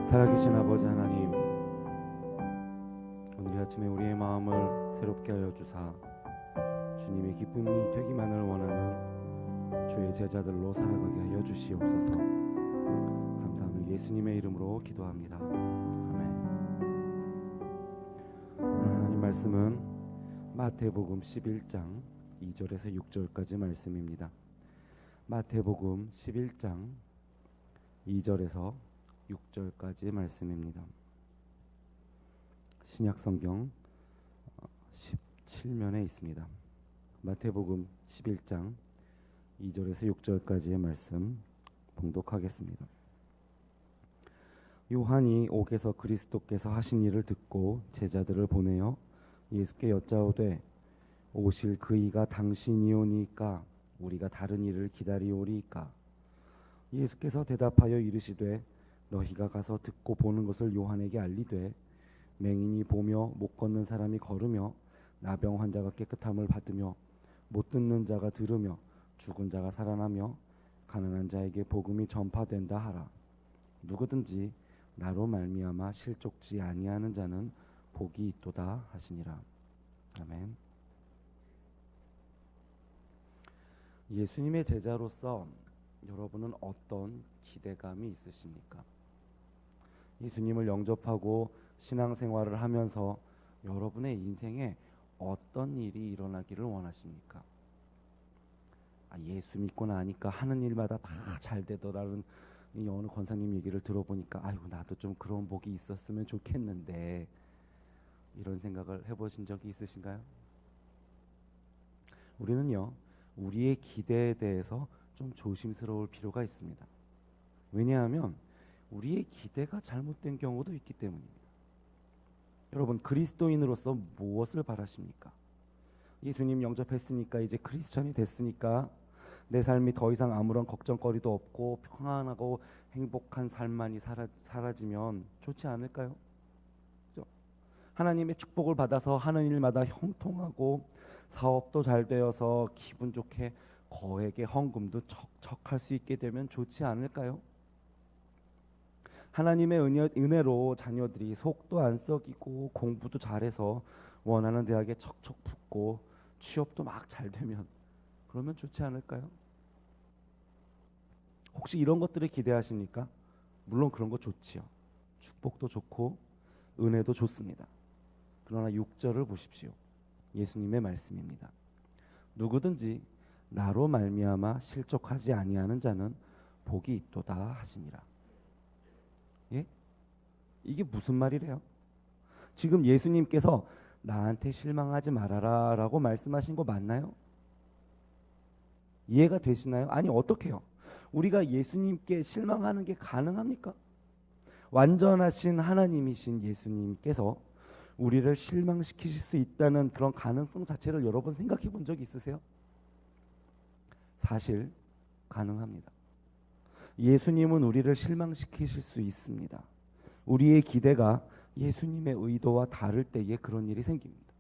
살아계신 아버지 하나님, 오늘 이 아침에 우리의 마음을 새롭게 하여 주사 주님의 기쁨이 되기만을 원하는 주의 제자들로 살아가게 하여 주시옵소서. 감사하며 예수님의 이름으로 기도합니다. 아멘. 오늘 하나님 말씀은 마태복음 11장 2절에서 6절까지 말씀입니다. 마태복음 11장 2절에서 6절까지 말씀입니다. 신약성경 17면에 있습니다. 마태복음 11장 2절에서 6절까지의 말씀 봉독하겠습니다. 요한이 옥에서 그리스도께서 하신 일을 듣고 제자들을 보내어 예수께 여짜오되 오실 그이가 당신이오니까 우리가 다른 일을 기다리오리이까. 예수께서 대답하여 이르시되 너희가 가서 듣고 보는 것을 요한에게 알리되 맹인이 보며 못 걷는 사람이 걸으며 나병 환자가 깨끗함을 받으며 못 듣는 자가 들으며 죽은 자가 살아나며 가난한 자에게 복음이 전파된다 하라. 누구든지 나로 말미암아 실족지 아니하는 자는 복이 있도다 하시니라. 아멘. 예수님의 제자로서 여러분은 어떤 기대감이 있으십니까? 예수님을 영접하고 신앙생활을 하면서 여러분의 인생에 어떤 일이 일어나기를 원하십니까? 예수 믿고 나니까 하는 일마다 다 잘 되더라는 이 어느 권사님 얘기를 들어보니까 아이고 나도 좀 그런 복이 있었으면 좋겠는데, 이런 생각을 해보신 적이 있으신가요? 우리는요, 우리의 기대에 대해서 좀 조심스러울 필요가 있습니다. 왜냐하면 우리의 기대가 잘못된 경우도 있기 때문입니다. 여러분, 그리스도인으로서 무엇을 바라십니까? 예수님 영접했으니까, 이제 크리스천이 됐으니까 내 삶이 더 이상 아무런 걱정거리도 없고 평안하고 행복한 삶만이 사라지면 좋지 않을까요? 그렇죠? 하나님의 축복을 받아서 하는 일마다 형통하고 사업도 잘 되어서 기분 좋게 거액의 헌금도 척척할 수 있게 되면 좋지 않을까요? 하나님의 은혜로 자녀들이 속도 안 썩이고 공부도 잘해서 원하는 대학에 척척 붙고 취업도 막 잘 되면 그러면 좋지 않을까요? 혹시 이런 것들을 기대하십니까? 물론 그런 거 좋지요. 축복도 좋고 은혜도 좋습니다. 그러나 6절을 보십시오. 예수님의 말씀입니다. 누구든지 나로 말미암아 실족하지 아니하는 자는 복이 있도다 하시니라. 예? 이게 무슨 말이래요? 지금 예수님께서 나한테 실망하지 말아라 라고 말씀하신 거 맞나요? 이해가 되시나요? 아니, 어떻게요? 우리가 예수님께 실망하는 게 가능합니까? 완전하신 하나님이신 예수님께서 우리를 실망시키실 수 있다는 그런 가능성 자체를 여러 번 생각해 본 적 있으세요? 사실 가능합니다. 예수님은 우리를 실망시키실 수 있습니다. 우리의 기대가 예수님의 의도와 다를 때에 그런 일이 생깁니다.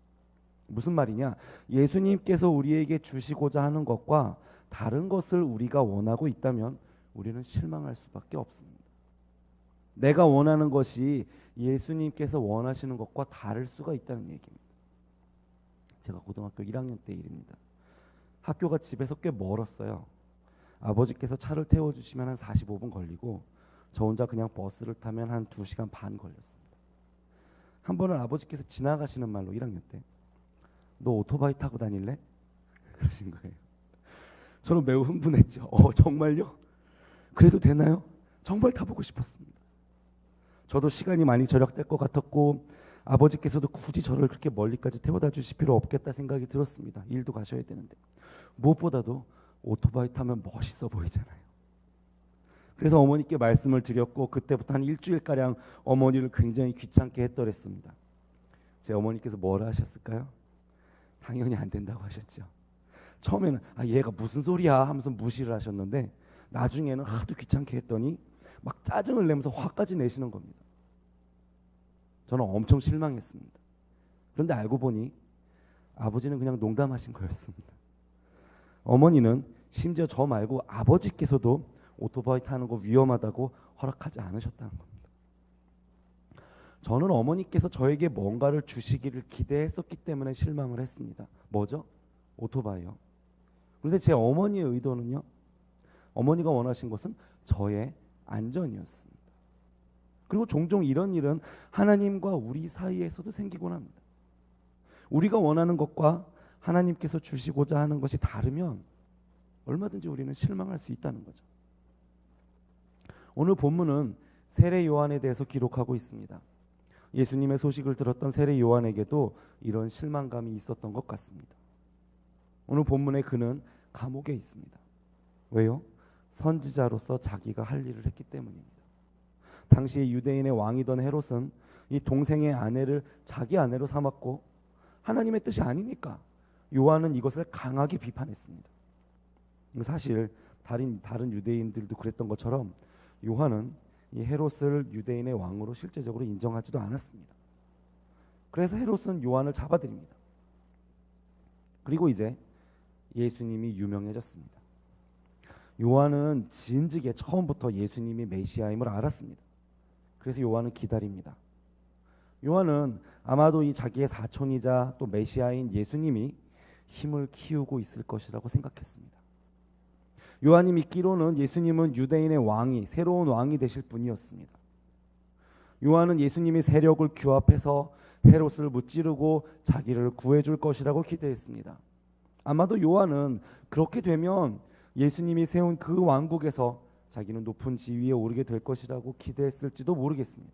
무슨 말이냐? 예수님께서 우리에게 주시고자 하는 것과 다른 것을 우리가 원하고 있다면 우리는 실망할 수밖에 없습니다. 내가 원하는 것이 예수님께서 원하시는 것과 다를 수가 있다는 얘기입니다. 제가 고등학교 1학년 때 일입니다. 학교가 집에서 꽤 멀었어요. 아버지께서 차를 태워주시면 한 45분 걸리고 저 혼자 그냥 버스를 타면 한 2시간 반 걸렸습니다. 한 번은 아버지께서 지나가시는 말로 1학년 때 너 오토바이 타고 다닐래? 그러신 거예요. 저는 매우 흥분했죠. 정말요? 그래도 되나요? 정말 타보고 싶었습니다. 저도 시간이 많이 절약될 것 같았고 아버지께서도 굳이 저를 그렇게 멀리까지 태워다 주실 필요 없겠다 생각이 들었습니다. 일도 가셔야 되는데. 무엇보다도 오토바이 타면 멋있어 보이잖아요. 그래서 어머니께 말씀을 드렸고 그때부터 한 일주일가량 어머니를 굉장히 귀찮게 했더랬습니다. 제 어머니께서 뭐라 하셨을까요? 당연히 안 된다고 하셨죠. 처음에는 얘가 무슨 소리야 하면서 무시를 하셨는데 나중에는 하도 귀찮게 했더니 막 짜증을 내면서 화까지 내시는 겁니다. 저는 엄청 실망했습니다. 그런데 알고 보니 아버지는 그냥 농담하신 거였습니다. 어머니는 심지어 저 말고 아버지께서도 오토바이 타는 거 위험하다고 허락하지 않으셨다는 겁니다. 저는 어머니께서 저에게 뭔가를 주시기를 기대했었기 때문에 실망을 했습니다. 뭐죠? 오토바이요. 그런데 제 어머니의 의도는요. 어머니가 원하신 것은 저의 안전이었습니다. 그리고 종종 이런 일은 하나님과 우리 사이에서도 생기곤 합니다. 우리가 원하는 것과 하나님께서 주시고자 하는 것이 다르면 얼마든지 우리는 실망할 수 있다는 거죠. 오늘 본문은 세례 요한에 대해서 기록하고 있습니다. 예수님의 소식을 들었던 세례 요한에게도 이런 실망감이 있었던 것 같습니다. 오늘 본문에 그는 감옥에 있습니다. 왜요? 선지자로서 자기가 할 일을 했기 때문입니다. 당시 유대인의 왕이던 헤롯은 이 동생의 아내를 자기 아내로 삼았고 하나님의 뜻이 아니니까 요한은 이것을 강하게 비판했습니다. 사실 다른 유대인들도 그랬던 것처럼 요한은 이 헤롯을 유대인의 왕으로 실제적으로 인정하지도 않았습니다. 그래서 헤롯은 요한을 잡아들입니다. 그리고 이제 예수님이 유명해졌습니다. 요한은 진즉에 처음부터 예수님이 메시아임을 알았습니다. 그래서 요한은 기다립니다. 요한은 아마도 이 자기의 사촌이자 또 메시아인 예수님이 힘을 키우고 있을 것이라고 생각했습니다. 요한이 믿기로는 예수님은 유대인의 왕이 새로운 왕이 되실 분이었습니다. 요한은 예수님이 세력을 규합해서 헤롯을 무찌르고 자기를 구해줄 것이라고 기대했습니다. 아마도 요한은 그렇게 되면 예수님이 세운 그 왕국에서 자기는 높은 지위에 오르게 될 것이라고 기대했을지도 모르겠습니다.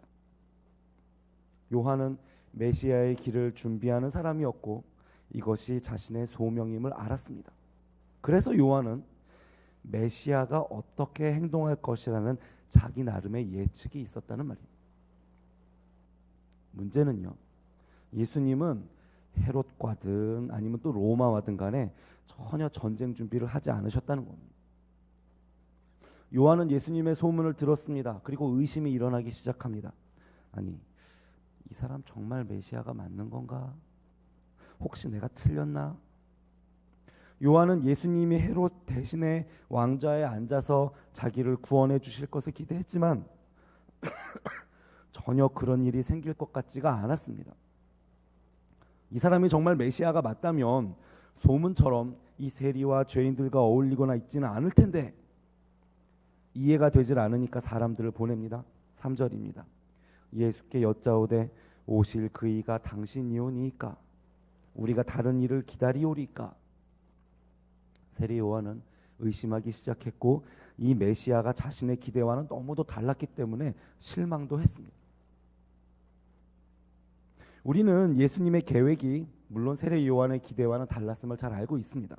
요한은 메시아의 길을 준비하는 사람이었고 이것이 자신의 소명임을 알았습니다. 그래서 요한은 메시아가 어떻게 행동할 것이라는 자기 나름의 예측이 있었다는 말입니다. 문제는요, 예수님은 헤롯과든 아니면 또 로마와든 간에 전혀 전쟁 준비를 하지 않으셨다는 겁니다. 요한은 예수님의 소문을 들었습니다. 그리고 의심이 일어나기 시작합니다. 아니, 이 사람 정말 메시아가 맞는 건가? 혹시 내가 틀렸나? 요한은 예수님이 헤롯 대신에 왕좌에 앉아서 자기를 구원해 주실 것을 기대했지만 전혀 그런 일이 생길 것 같지가 않았습니다. 이 사람이 정말 메시아가 맞다면 소문처럼 이 세리와 죄인들과 어울리거나 있지는 않을 텐데 이해가 되질 않으니까 사람들을 보냅니다. 3절입니다. 예수께 여짜오되 오실 그이가 당신이오니이까 우리가 다른 일을 기다리오리까. 세례 요한은 의심하기 시작했고 이 메시아가 자신의 기대와는 너무도 달랐기 때문에 실망도 했습니다. 우리는 예수님의 계획이 물론 세례 요한의 기대와는 달랐음을 잘 알고 있습니다.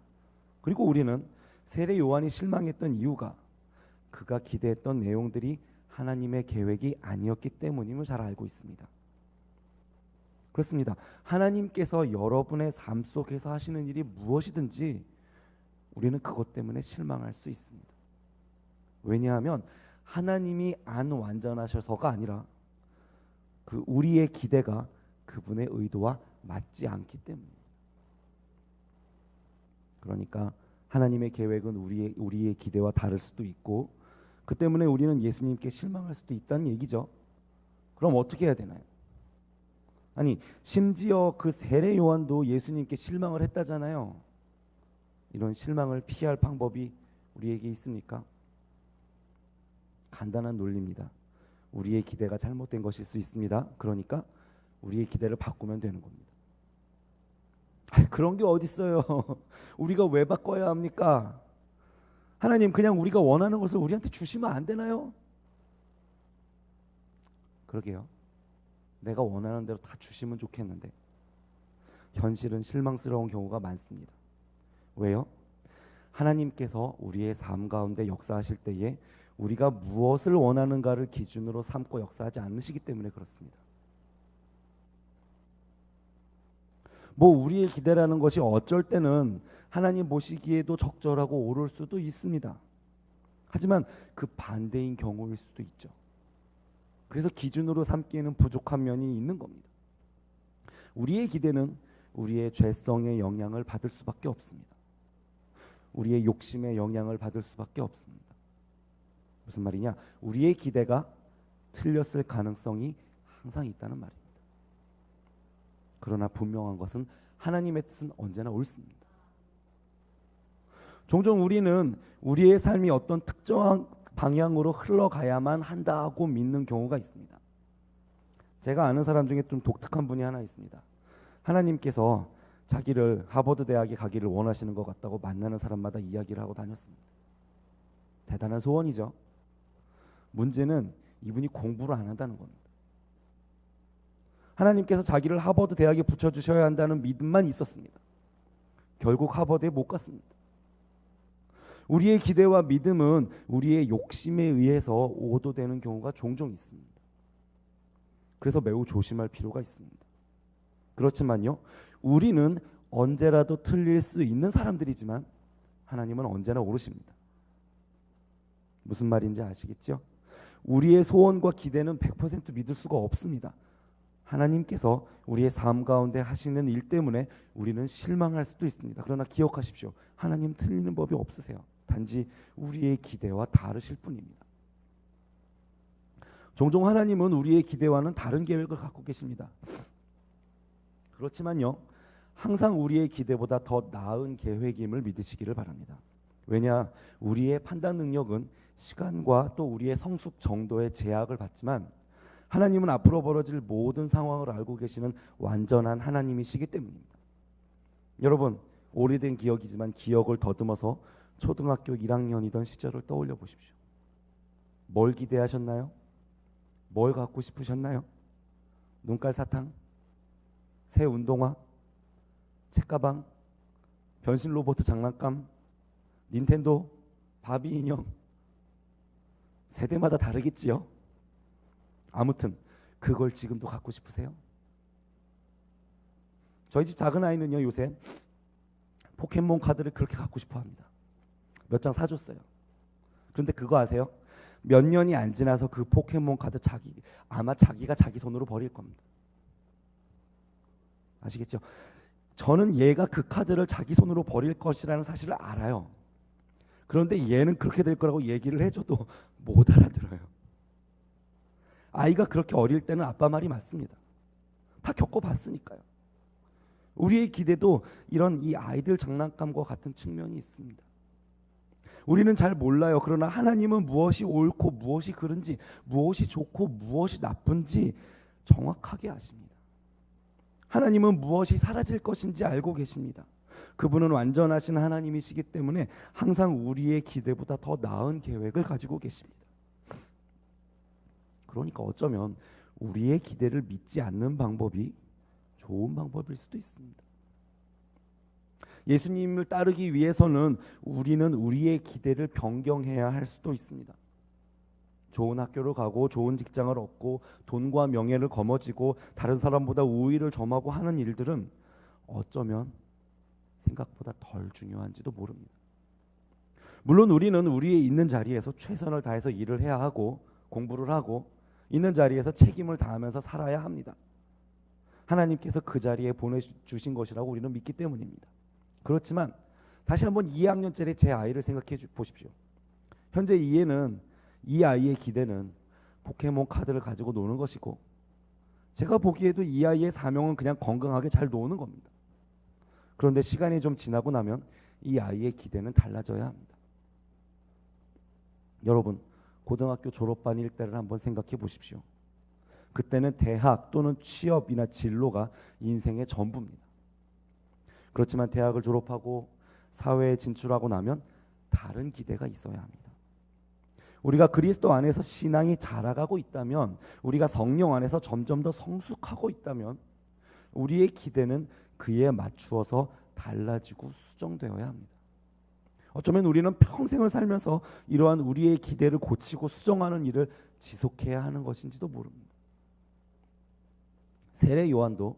그리고 우리는 세례 요한이 실망했던 이유가 그가 기대했던 내용들이 하나님의 계획이 아니었기 때문임을 잘 알고 있습니다. 그렇습니다. 하나님께서 여러분의 삶 속에서 하시는 일이 무엇이든지 우리는 그것 때문에 실망할 수 있습니다. 왜냐하면 하나님이 안 완전하셔서가 아니라 그 우리의 기대가 그분의 의도와 맞지 않기 때문입니다. 그러니까 하나님의 계획은 우리의 기대와 다를 수도 있고 그 때문에 우리는 예수님께 실망할 수도 있다는 얘기죠. 그럼 어떻게 해야 되나요? 아니, 심지어 그 세례 요한도 예수님께 실망을 했다잖아요. 이런 실망을 피할 방법이 우리에게 있습니까? 간단한 논리입니다. 우리의 기대가 잘못된 것일 수 있습니다. 그러니까 우리의 기대를 바꾸면 되는 겁니다. 그런 게 어디 있어요? 우리가 왜 바꿔야 합니까? 하나님 그냥 우리가 원하는 것을 우리한테 주시면 안 되나요? 그러게요. 내가 원하는 대로 다 주시면 좋겠는데 현실은 실망스러운 경우가 많습니다. 왜요? 하나님께서 우리의 삶 가운데 역사하실 때에 우리가 무엇을 원하는가를 기준으로 삼고 역사하지 않으시기 때문에 그렇습니다. 우리의 기대라는 것이 어쩔 때는 하나님 보시기에도 적절하고 옳을 수도 있습니다. 하지만 그 반대인 경우일 수도 있죠. 그래서 기준으로 삼기에는 부족한 면이 있는 겁니다. 우리의 기대는 우리의 죄성의 영향을 받을 수밖에 없습니다. 우리의 욕심의 영향을 받을 수밖에 없습니다. 무슨 말이냐? 우리의 기대가 틀렸을 가능성이 항상 있다는 말입니다. 그러나 분명한 것은 하나님의 뜻은 언제나 옳습니다. 종종 우리는 우리의 삶이 어떤 특정한 방향으로 흘러가야만 한다고 믿는 경우가 있습니다. 제가 아는 사람 중에 좀 독특한 분이 하나 있습니다. 하나님께서 자기를 하버드 대학에 가기를 원하시는 것 같다고 만나는 사람마다 이야기를 하고 다녔습니다. 대단한 소원이죠. 문제는 이분이 공부를 안 한다는 겁니다. 하나님께서 자기를 하버드 대학에 붙여주셔야 한다는 믿음만 있었습니다. 결국 하버드에 못 갔습니다. 우리의 기대와 믿음은 우리의 욕심에 의해서 오도되는 경우가 종종 있습니다. 그래서 매우 조심할 필요가 있습니다. 그렇지만요, 우리는 언제라도 틀릴 수 있는 사람들이지만 하나님은 언제나 옳으십니다. 무슨 말인지 아시겠죠? 우리의 소원과 기대는 100% 믿을 수가 없습니다. 하나님께서 우리의 삶 가운데 하시는 일 때문에 우리는 실망할 수도 있습니다. 그러나 기억하십시오. 하나님 틀리는 법이 없으세요. 단지 우리의 기대와 다르실 뿐입니다. 종종 하나님은 우리의 기대와는 다른 계획을 갖고 계십니다. 그렇지만요, 항상 우리의 기대보다 더 나은 계획임을 믿으시기를 바랍니다. 왜냐, 우리의 판단 능력은 시간과 또 우리의 성숙 정도의 제약을 받지만 하나님은 앞으로 벌어질 모든 상황을 알고 계시는 완전한 하나님이시기 때문입니다. 여러분, 오래된 기억이지만 기억을 더듬어서 초등학교 1학년이던 시절을 떠올려 보십시오. 뭘 기대하셨나요? 뭘 갖고 싶으셨나요? 눈깔 사탕? 새 운동화? 책가방? 변신 로봇 장난감? 닌텐도? 바비 인형? 세대마다 다르겠지요? 아무튼 그걸 지금도 갖고 싶으세요? 저희 집 작은 아이는요, 요새 포켓몬 카드를 그렇게 갖고 싶어 합니다. 몇 장 사줬어요. 그런데 그거 아세요? 몇 년이 안 지나서 그 포켓몬 카드 아마 자기가 자기 손으로 버릴 겁니다. 아시겠죠? 저는 얘가 그 카드를 자기 손으로 버릴 것이라는 사실을 알아요. 그런데 얘는 그렇게 될 거라고 얘기를 해줘도 못 알아들어요. 아이가 그렇게 어릴 때는 아빠 말이 맞습니다. 다 겪어봤으니까요. 우리의 기대도 이런 이 아이들 장난감과 같은 측면이 있습니다. 우리는 잘 몰라요. 그러나 하나님은 무엇이 옳고 무엇이 그른지, 무엇이 좋고 무엇이 나쁜지 정확하게 아십니다. 하나님은 무엇이 사라질 것인지 알고 계십니다. 그분은 완전하신 하나님이시기 때문에 항상 우리의 기대보다 더 나은 계획을 가지고 계십니다. 그러니까 어쩌면 우리의 기대를 믿지 않는 방법이 좋은 방법일 수도 있습니다. 예수님을 따르기 위해서는 우리는 우리의 기대를 변경해야 할 수도 있습니다. 좋은 학교를 가고 좋은 직장을 얻고 돈과 명예를 거머쥐고 다른 사람보다 우위를 점하고 하는 일들은 어쩌면 생각보다 덜 중요한지도 모릅니다. 물론 우리는 우리의 있는 자리에서 최선을 다해서 일을 해야 하고 공부를 하고 있는 자리에서 책임을 다하면서 살아야 합니다. 하나님께서 그 자리에 보내주신 것이라고 우리는 믿기 때문입니다. 그렇지만 다시 한번 2학년짜리 제 아이를 생각해 보십시오. 현재 이 아이의 기대는 포켓몬 카드를 가지고 노는 것이고 제가 보기에도 이 아이의 사명은 그냥 건강하게 잘 노는 겁니다. 그런데 시간이 좀 지나고 나면 이 아이의 기대는 달라져야 합니다. 여러분, 고등학교 졸업반일 때를 한번 생각해 보십시오. 그때는 대학 또는 취업이나 진로가 인생의 전부입니다. 그렇지만 대학을 졸업하고 사회에 진출하고 나면 다른 기대가 있어야 합니다. 우리가 그리스도 안에서 신앙이 자라가고 있다면, 우리가 성령 안에서 점점 더 성숙하고 있다면 우리의 기대는 그에 맞추어서 달라지고 수정되어야 합니다. 어쩌면 우리는 평생을 살면서 이러한 우리의 기대를 고치고 수정하는 일을 지속해야 하는 것인지도 모릅니다. 세례 요한도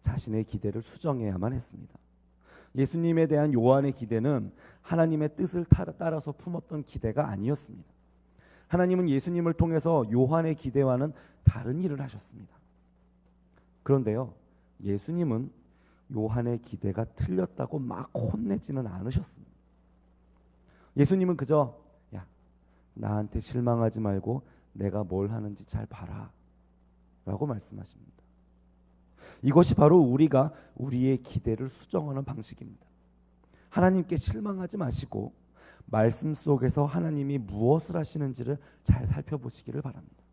자신의 기대를 수정해야만 했습니다. 예수님에 대한 요한의 기대는 하나님의 뜻을 따라서 품었던 기대가 아니었습니다. 하나님은 예수님을 통해서 요한의 기대와는 다른 일을 하셨습니다. 그런데요, 예수님은 요한의 기대가 틀렸다고 막 혼내지는 않으셨습니다. 예수님은 그저 나한테 실망하지 말고 내가 뭘 하는지 잘 봐라 라고 말씀하십니다. 이것이 바로 우리가 우리의 기대를 수정하는 방식입니다. 하나님께 실망하지 마시고 말씀 속에서 하나님이 무엇을 하시는지를 잘 살펴보시기를 바랍니다.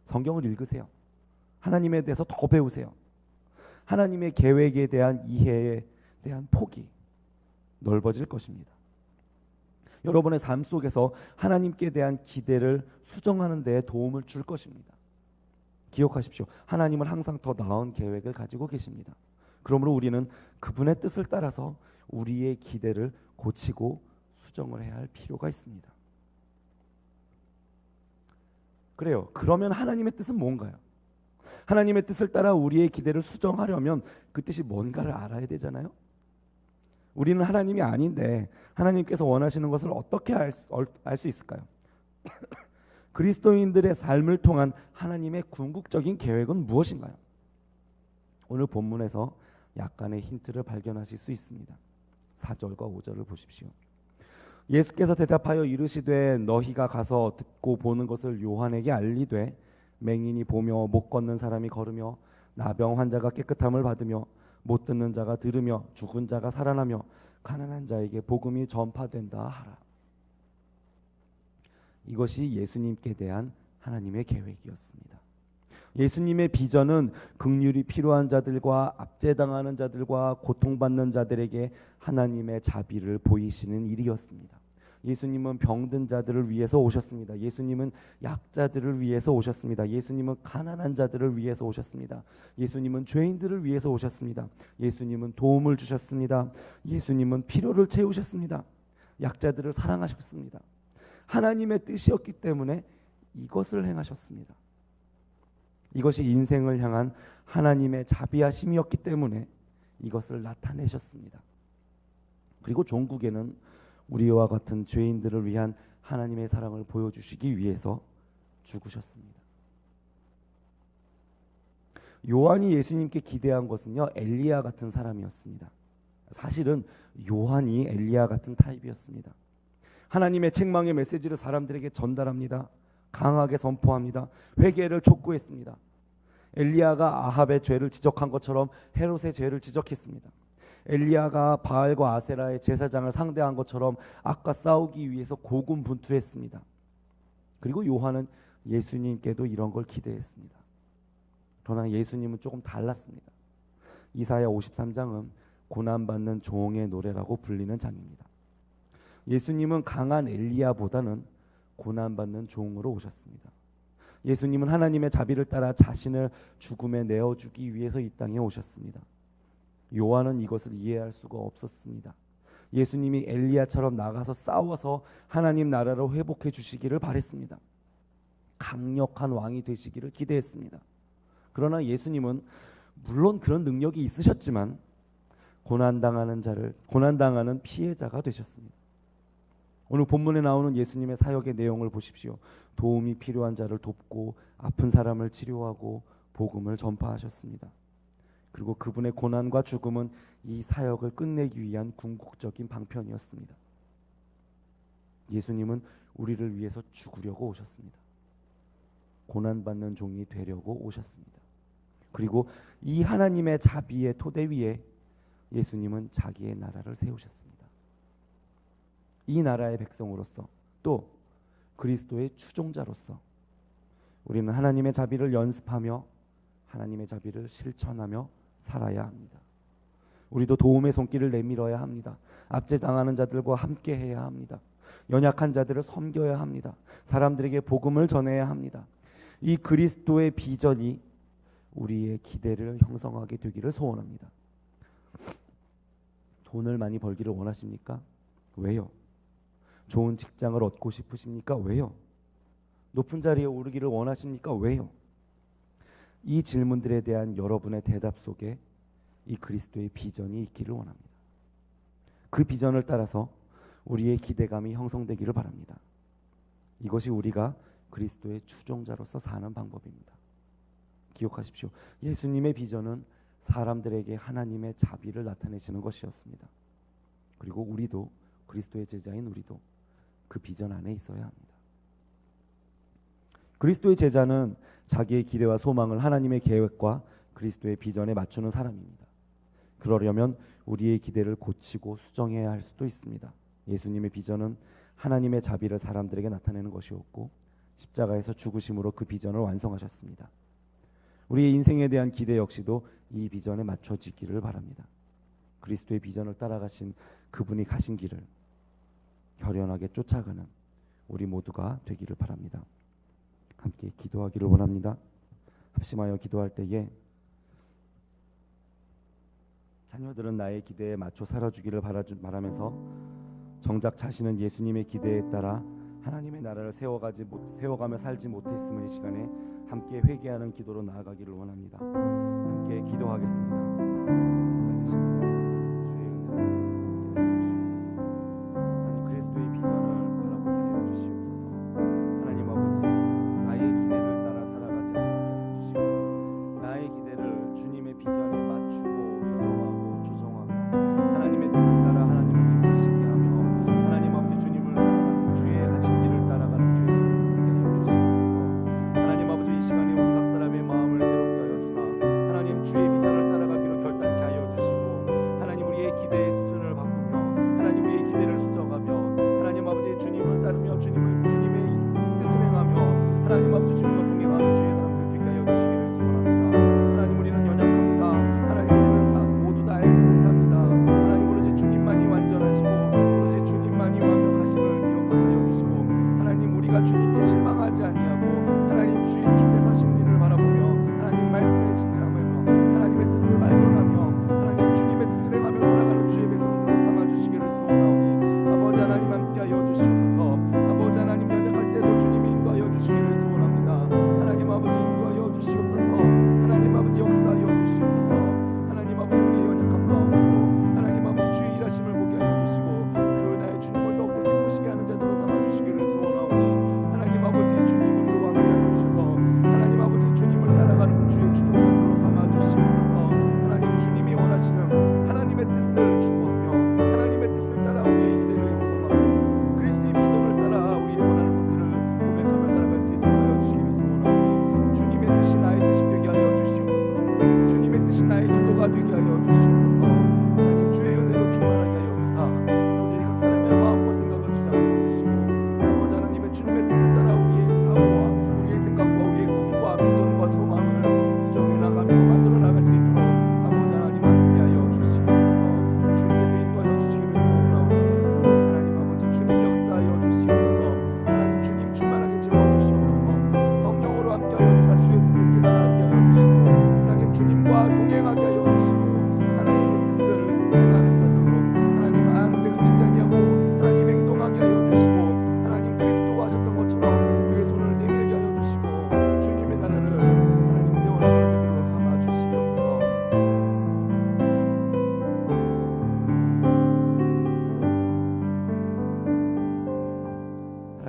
성경을 읽으세요. 하나님에 대해서 더 배우세요. 하나님의 계획에 대한 이해에 대한 폭이 넓어질 것입니다. 여러분의 삶 속에서 하나님께 대한 기대를 수정하는 데 도움을 줄 것입니다. 기억하십시오. 하나님은 항상 더 나은 계획을 가지고 계십니다. 그러므로 우리는 그분의 뜻을 따라서 우리의 기대를 고치고 수정을 해야 할 필요가 있습니다. 그래요. 그러면 하나님의 뜻은 뭔가요? 하나님의 뜻을 따라 우리의 기대를 수정하려면 그 뜻이 뭔가를 알아야 되잖아요. 우리는 하나님이 아닌데 하나님께서 원하시는 것을 어떻게 알 수 있을까요? 그리스도인들의 삶을 통한 하나님의 궁극적인 계획은 무엇인가요? 오늘 본문에서 약간의 힌트를 발견하실 수 있습니다. 4절과 5절을 보십시오. 예수께서 대답하여 이르시되 너희가 가서 듣고 보는 것을 요한에게 알리되 맹인이 보며 못 걷는 사람이 걸으며 나병 환자가 깨끗함을 받으며 못 듣는 자가 들으며 죽은 자가 살아나며 가난한 자에게 복음이 전파된다 하라. 이것이 예수님께 대한 하나님의 계획이었습니다. 예수님의 비전은 긍휼이 필요한 자들과 압제당하는 자들과 고통받는 자들에게 하나님의 자비를 보이시는 일이었습니다. 예수님은 병든 자들을 위해서 오셨습니다. 예수님은 약자들을 위해서 오셨습니다. 예수님은 가난한 자들을 위해서 오셨습니다. 예수님은 죄인들을 위해서 오셨습니다. 예수님은 도움을 주셨습니다. 예수님은 필요를 채우셨습니다. 약자들을 사랑하셨습니다. 하나님의 뜻이었기 때문에 이것을 행하셨습니다. 이것이 인생을 향한 하나님의 자비하심이었기 때문에 이것을 나타내셨습니다. 그리고 종국에는 우리와 같은 죄인들을 위한 하나님의 사랑을 보여주시기 위해서 죽으셨습니다. 요한이 예수님께 기대한 것은요, 엘리야 같은 사람이었습니다. 사실은 요한이 엘리야 같은 타입이었습니다. 하나님의 책망의 메시지를 사람들에게 전달합니다. 강하게 선포합니다. 회개를 촉구했습니다. 엘리야가 아합의 죄를 지적한 것처럼 헤롯의 죄를 지적했습니다. 엘리야가 바알과 아세라의 제사장을 상대한 것처럼 악과 싸우기 위해서 고군분투했습니다. 그리고 요한은 예수님께도 이런 걸 기대했습니다. 그러나 예수님은 조금 달랐습니다. 이사야 53장은 고난받는 종의 노래라고 불리는 장입니다. 예수님은 강한 엘리야보다는 고난받는 종으로 오셨습니다. 예수님은 하나님의 자비를 따라 자신을 죽음에 내어주기 위해서 이 땅에 오셨습니다. 요한은 이것을 이해할 수가 없었습니다. 예수님이 엘리야처럼 나가서 싸워서 하나님 나라를 회복해 주시기를 바랬습니다. 강력한 왕이 되시기를 기대했습니다. 그러나 예수님은 물론 그런 능력이 있으셨지만 고난당하는 피해자가 되셨습니다. 오늘 본문에 나오는 예수님의 사역의 내용을 보십시오. 도움이 필요한 자를 돕고 아픈 사람을 치료하고 복음을 전파하셨습니다. 그리고 그분의 고난과 죽음은 이 사역을 끝내기 위한 궁극적인 방편이었습니다. 예수님은 우리를 위해서 죽으려고 오셨습니다. 고난받는 종이 되려고 오셨습니다. 그리고 이 하나님의 자비의 토대 위에 예수님은 자기의 나라를 세우셨습니다. 이 나라의 백성으로서 또 그리스도의 추종자로서 우리는 하나님의 자비를 연습하며 하나님의 자비를 실천하며 살아야 합니다. 우리도 도움의 손길을 내밀어야 합니다. 압제당하는 자들과 함께해야 합니다. 연약한 자들을 섬겨야 합니다. 사람들에게 복음을 전해야 합니다. 이 그리스도의 비전이 우리의 기대를 형성하게 되기를 소원합니다. 돈을 많이 벌기를 원하십니까? 왜요? 좋은 직장을 얻고 싶으십니까? 왜요? 높은 자리에 오르기를 원하십니까? 왜요? 이 질문들에 대한 여러분의 대답 속에 이 그리스도의 비전이 있기를 원합니다. 그 비전을 따라서 우리의 기대감이 형성되기를 바랍니다. 이것이 우리가 그리스도의 추종자로서 사는 방법입니다. 기억하십시오. 예수님의 비전은 사람들에게 하나님의 자비를 나타내시는 것이었습니다. 그리고 우리도 그리스도의 제자인 우리도 그 비전 안에 있어야 합니다. 그리스도의 제자는 자기의 기대와 소망을 하나님의 계획과 그리스도의 비전에 맞추는 사람입니다. 그러려면 우리의 기대를 고치고 수정해야 할 수도 있습니다. 예수님의 비전은 하나님의 자비를 사람들에게 나타내는 것이었고 십자가에서 죽으심으로 그 비전을 완성하셨습니다. 우리의 인생에 대한 기대 역시도 이 비전에 맞춰지기를 바랍니다. 그리스도의 비전을 따라가신 그분이 가신 길을 결연하게 쫓아가는 우리 모두가 되기를 바랍니다. 함께 기도하기를 원합니다. 합심하여 기도할 때에 자녀들은 나의 기대에 맞춰 살아주기를 바라면서 정작 자신은 예수님의 기대에 따라 하나님의 나라를 세워가며 살지 못했음을 이 시간에 함께 회개하는 기도로 나아가기를 원합니다. 함께 기도하겠습니다.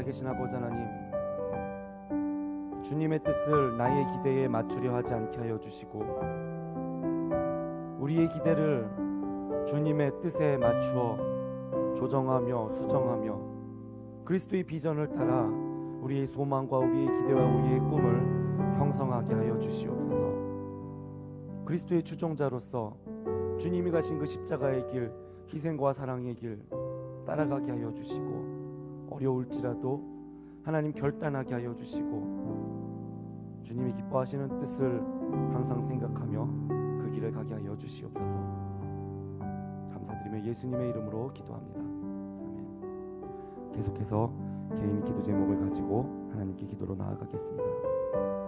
살아계신 아버지 하나님, 주님의 뜻을 나의 기대에 맞추려 하지 않게 하여 주시고 우리의 기대를 주님의 뜻에 맞추어 조정하며 수정하며 그리스도의 비전을 따라 우리의 소망과 우리의 기대와 우리의 꿈을 형성하게 하여 주시옵소서. 그리스도의 주종자로서 주님이 가신 그 십자가의 길, 희생과 사랑의 길 따라가게 하여 주시고 어려울지라도 하나님 결단하게 하여 주시고 주님이 기뻐하시는 뜻을 항상 생각하며 그 길을 가게 하여 주시옵소서. 감사드리며 예수님의 이름으로 기도합니다. 아멘. 계속해서 개인 기도 제목을 가지고 하나님께 기도로 나아가겠습니다.